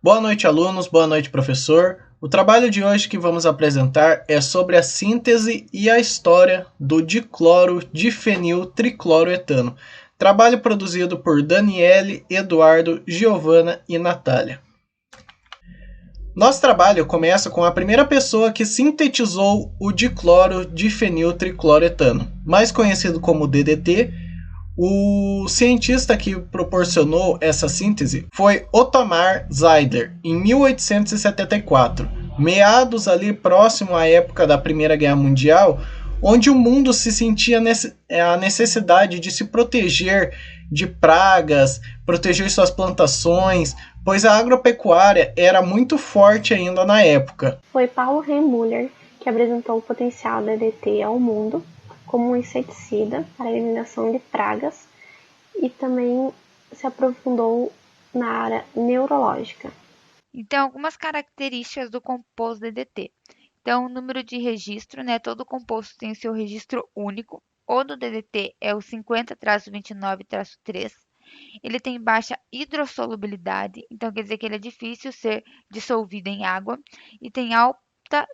Boa noite, alunos. Boa noite, professor. O trabalho de hoje que vamos apresentar é sobre a síntese e a história do dicloro difenil tricloroetano. Trabalho produzido por Daniele, Eduardo, Giovana e Natália. Nosso trabalho começa com a primeira pessoa que sintetizou o dicloro difenil tricloroetano, mais conhecido como DDT. O cientista que proporcionou essa síntese foi Ottmar Zeider, em 1874, meados ali próximo à época da Primeira Guerra Mundial, onde o mundo se sentia a necessidade de se proteger de pragas, proteger suas plantações, pois a agropecuária era muito forte ainda na época. Foi Paulo Reymüller que apresentou o potencial da DDT ao mundo como um inseticida para a eliminação de pragas e também se aprofundou na área neurológica. Então, algumas características do composto DDT. Então, o número de registro, todo composto tem o seu registro único. O do DDT é o 50-29-3. Ele tem baixa hidrossolubilidade, então quer dizer que ele é difícil ser dissolvido em água e tem alta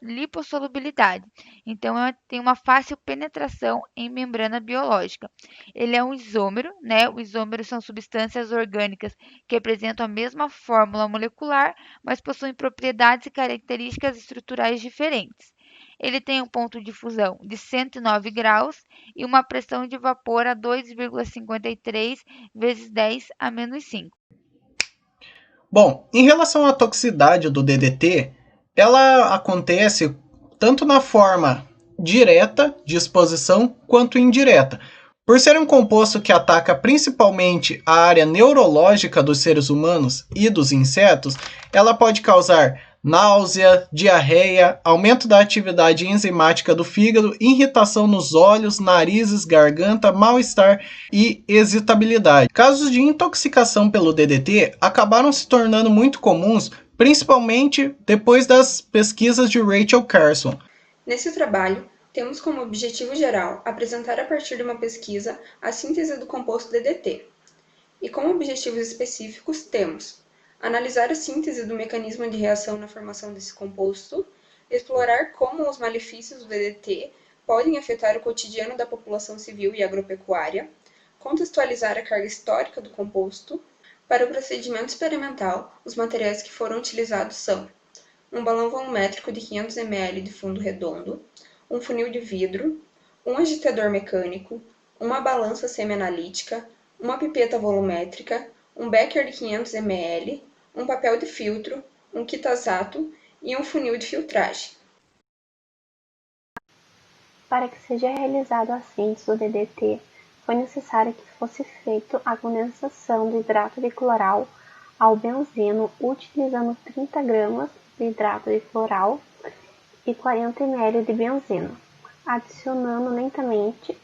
lipossolubilidade, então tem uma fácil penetração em membrana biológica. Ele é um isômero, Os isômeros são substâncias orgânicas que apresentam a mesma fórmula molecular, mas possuem propriedades e características estruturais diferentes. Ele tem um ponto de fusão de 109 graus e uma pressão de vapor a 2,53 vezes 10 a menos 5. Bom, em relação à toxicidade do DDT, ela acontece tanto na forma direta de exposição quanto indireta. Por ser um composto que ataca principalmente a área neurológica dos seres humanos e dos insetos, ela pode causar náusea, diarreia, aumento da atividade enzimática do fígado, irritação nos olhos, narizes, garganta, mal-estar e excitabilidade. Casos de intoxicação pelo DDT acabaram se tornando muito comuns, principalmente depois das pesquisas de Rachel Carson. Nesse trabalho, temos como objetivo geral apresentar a partir de uma pesquisa a síntese do composto DDT. E como objetivos específicos temos analisar a síntese do mecanismo de reação na formação desse composto, explorar como os malefícios do DDT podem afetar o cotidiano da população civil e agropecuária, contextualizar a carga histórica do composto. Para o procedimento experimental, os materiais que foram utilizados são um balão volumétrico de 500 ml de fundo redondo, um funil de vidro, um agitador mecânico, uma balança semi-analítica, uma pipeta volumétrica, um becker de 500 ml, um papel de filtro, um kitazato e um funil de filtragem. Para que seja realizada a síntese do DDT, foi necessário que fosse feita a condensação do hidrato de cloral ao benzeno utilizando 30 gramas de hidrato de cloral e 40 ml de benzeno, adicionando lentamente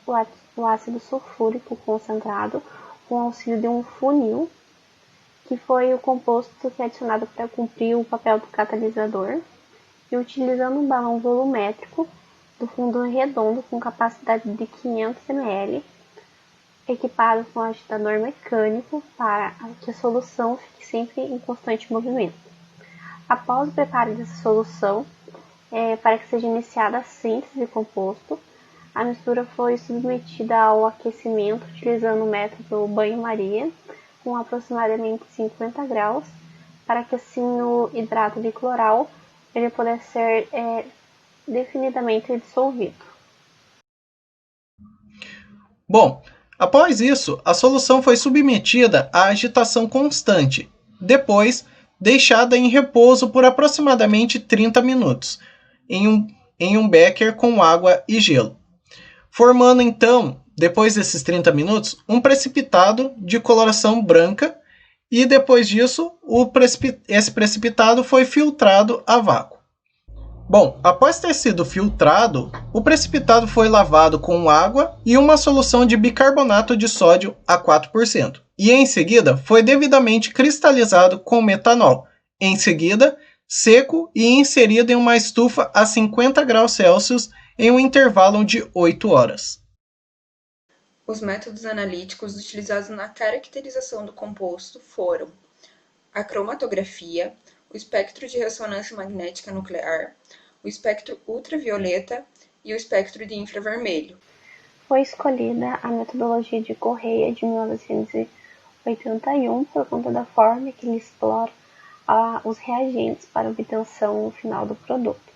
o ácido sulfúrico concentrado com o auxílio de um funil, que foi o composto que é adicionado para cumprir o papel do catalisador, e utilizando um balão volumétrico do fundo redondo com capacidade de 500 ml, equipado com agitador mecânico para que a solução fique sempre em constante movimento. Após o preparo dessa solução, para que seja iniciada a síntese de composto, a mistura foi submetida ao aquecimento utilizando o método banho-maria, com aproximadamente 50 graus, para que assim o hidrato de cloral ele pudesse ser definitivamente dissolvido. Bom, após isso, a solução foi submetida à agitação constante, depois deixada em repouso por aproximadamente 30 minutos, em um becker com água e gelo, formando então, depois desses 30 minutos, um precipitado de coloração branca, e depois disso, esse precipitado foi filtrado a vácuo. Bom, após ter sido filtrado, o precipitado foi lavado com água e uma solução de bicarbonato de sódio a 4%. E em seguida, foi devidamente cristalizado com metanol. Em seguida, seco e inserido em uma estufa a 50 graus Celsius em um intervalo de 8 horas. Os métodos analíticos utilizados na caracterização do composto foram a cromatografia, o espectro de ressonância magnética nuclear, o espectro ultravioleta e o espectro de infravermelho. Foi escolhida a metodologia de Correia de 1981 por conta da forma que ele explora os reagentes para obtenção final do produto.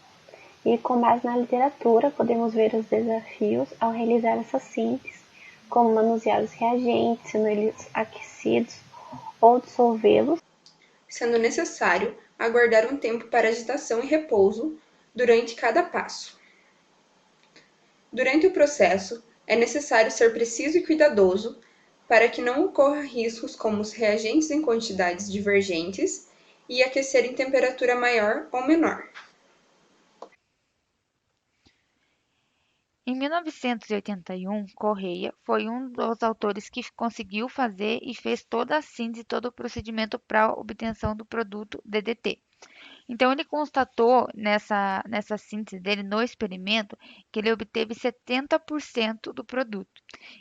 E com base na literatura, podemos ver os desafios ao realizar essa síntese, como manusear os reagentes, sendo eles aquecidos ou dissolvê-los, sendo necessário aguardar um tempo para agitação e repouso durante cada passo. Durante o processo, é necessário ser preciso e cuidadoso para que não ocorra riscos como os reagentes em quantidades divergentes e aquecer em temperatura maior ou menor. Em 1981, Correia foi um dos autores que conseguiu fazer e fez toda a síntese, todo o procedimento para a obtenção do produto DDT. Então, ele constatou nessa síntese dele, no experimento, que ele obteve 70% do produto.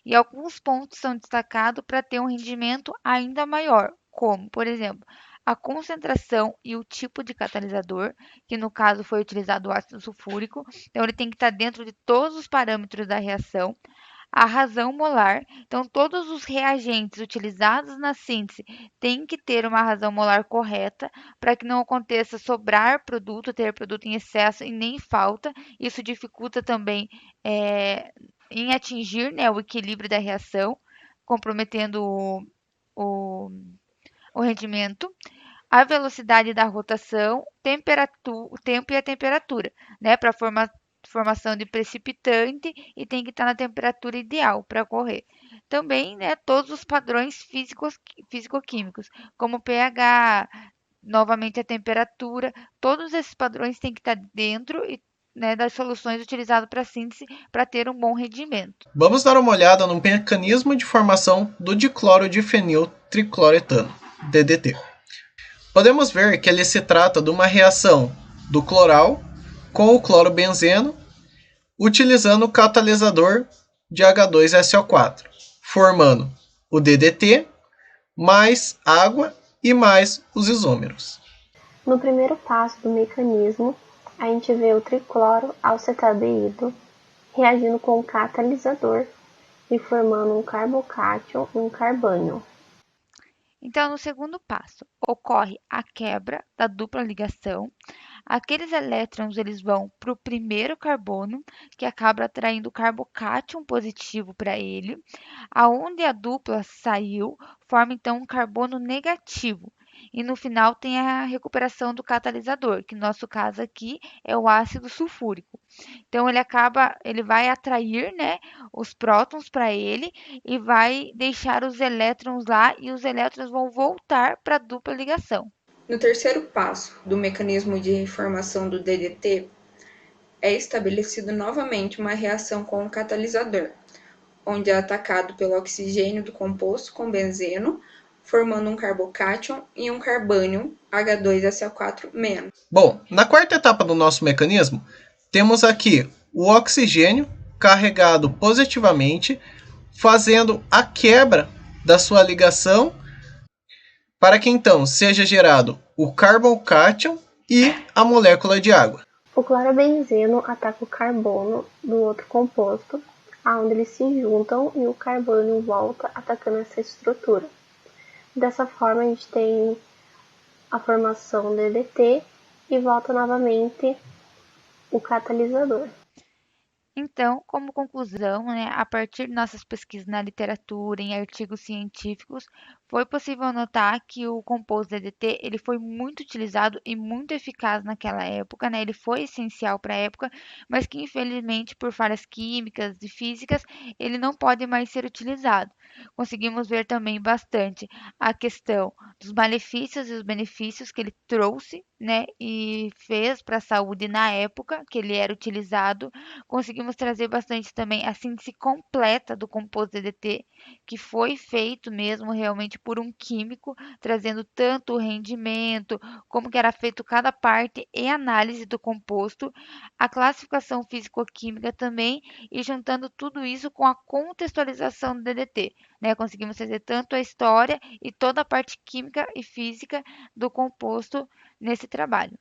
E alguns pontos são destacados para ter um rendimento ainda maior, como, por exemplo, a concentração e o tipo de catalisador, que no caso foi utilizado o ácido sulfúrico. Então, ele tem que estar dentro de todos os parâmetros da reação. A razão molar, então todos os reagentes utilizados na síntese têm que ter uma razão molar correta para que não aconteça sobrar produto, ter produto em excesso e nem falta. Isso dificulta também em atingir, né, o equilíbrio da reação, comprometendo o, o rendimento. A velocidade da rotação, o tempo e a temperatura, né, para formação de precipitante e tem que estar na temperatura ideal para correr. Também, né, todos os padrões físico-químicos, como pH, novamente a temperatura, todos esses padrões têm que estar dentro né, das soluções utilizadas para síntese para ter um bom rendimento. Vamos dar uma olhada no mecanismo de formação do dicloro de fenil tricloretano, DDT. Podemos ver que ele se trata de uma reação do cloral com o clorobenzeno, utilizando o catalisador de H2SO4, formando o DDT mais água e mais os isômeros. No primeiro passo do mecanismo, a gente vê o tricloroacetadeído reagindo com o catalisador e formando um carbocátion e um carbânion. Então, no segundo passo, ocorre a quebra da dupla ligação. Aqueles elétrons eles vão para o primeiro carbono, que acaba atraindo o carbocátion positivo para ele. Aonde a dupla saiu, forma então um carbono negativo. E no final tem a recuperação do catalisador, que no nosso caso aqui é o ácido sulfúrico. Então ele vai atrair, né, os prótons para ele e vai deixar os elétrons lá e os elétrons vão voltar para a dupla ligação. No terceiro passo do mecanismo de formação do DDT, é estabelecido novamente uma reação com o catalisador, onde é atacado pelo oxigênio do composto com benzeno, formando um carbocátion e um carbânion H2SO4-. Bom, na quarta etapa do nosso mecanismo, temos aqui o oxigênio carregado positivamente, fazendo a quebra da sua ligação para que então seja gerado o carbocátion e a molécula de água. O clorobenzeno ataca o carbono do outro composto, aonde eles se juntam e o carbônio volta atacando essa estrutura. Dessa forma a gente tem a formação DDT e volta novamente o catalisador. Então, como conclusão, né, a partir de nossas pesquisas na literatura, em artigos científicos, foi possível notar que o composto DDT ele foi muito utilizado e muito eficaz naquela época, né? Ele foi essencial para a época, mas que infelizmente por falhas químicas e físicas ele não pode mais ser utilizado. Conseguimos ver também bastante a questão dos malefícios e os benefícios que ele trouxe, né, e fez para a saúde na época que ele era utilizado. Conseguimos trazer bastante também a síntese completa do composto DDT, que foi feito mesmo realmente por um químico, trazendo tanto o rendimento, como que era feito cada parte e análise do composto, a classificação físico-química também, e juntando tudo isso com a contextualização do DDT, né? Conseguimos fazer tanto a história e toda a parte química e física do composto nesse trabalho.